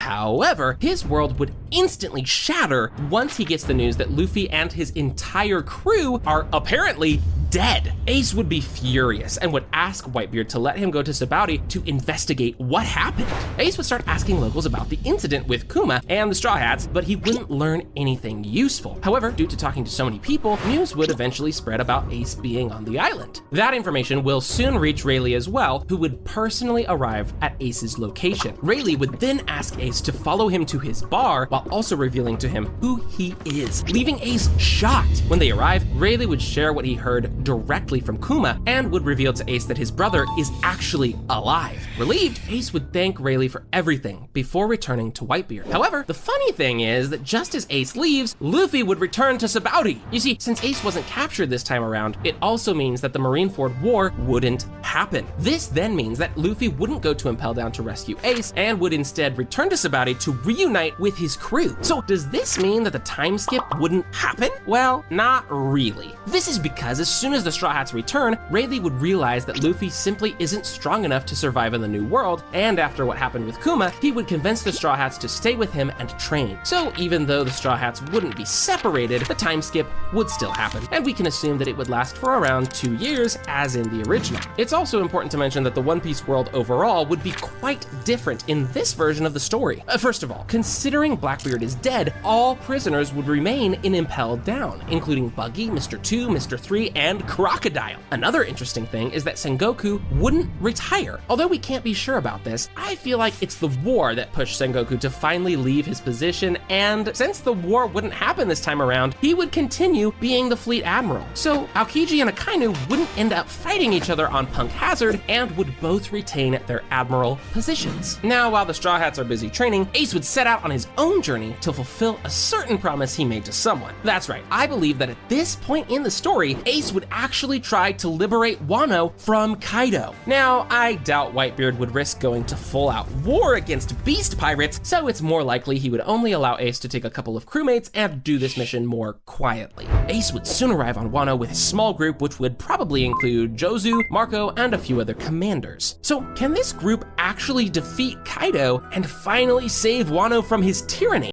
However, his world would instantly shatter once he gets the news that Luffy and his entire crew are apparently dead. Ace would be furious and would ask Whitebeard to let him go to Sabaody to investigate what happened. Ace would start asking locals about the incident with Kuma and the Straw Hats, but he wouldn't learn anything useful. However, due to talking to so many people, news would eventually spread about Ace being on the island. That information will soon reach Rayleigh as well, who would personally arrive at Ace's location. Rayleigh would then ask Ace to follow him to his bar while also revealing to him who he is, leaving Ace shocked. When they arrive, Rayleigh would share what he heard directly from Kuma and would reveal to Ace that his brother is actually alive. Relieved, Ace would thank Rayleigh for everything before returning to Whitebeard. However, the funny thing is that just as Ace leaves, Luffy would return to Sabawdi. You see, since Ace wasn't captured this time around, it also means that the Marineford War wouldn't happen. This then means that Luffy wouldn't go to Impel Down to rescue Ace and would instead return to Sabawdi to reunite with his crew. So does this mean that the time skip wouldn't happen? Well, not really. This is because as soon as the Straw Hats return, Rayleigh would realize that Luffy simply isn't strong enough to survive in the new world, and after what happened with Kuma, he would convince the Straw Hats to stay with him and train. So even though the Straw Hats wouldn't be separated, the time skip would still happen, and we can assume that it would last for around 2 years, as in the original. It's also important to mention that the One Piece world overall would be quite different in this version of the story. First of all, considering Blackbeard is dead, all prisoners would remain in Impelled Down, including Buggy, Mr. 2, Mr. 3, and Crocodile. Another interesting thing is that Sengoku wouldn't retire. Although we can't be sure about this, I feel like it's the war that pushed Sengoku to finally leave his position, and since the war wouldn't happen this time around, he would continue being the fleet admiral. So Aokiji and Akainu wouldn't end up fighting each other on Punk Hazard and would both retain their admiral positions. Now, while the Straw Hats are busy training, Ace would set out on his own journey to fulfill a certain promise he made to someone. That's right, I believe that at this point in the story, Ace would actually try to liberate Wano from Kaido. Now, I doubt Whitebeard would risk going to full-out war against beast pirates, so it's more likely he would only allow Ace to take a couple of crewmates and do this mission more quietly. Ace would soon arrive on Wano with a small group, which would probably include Jozu, Marco, and a few other commanders. So can this group actually defeat Kaido and finally save Wano from his tyranny?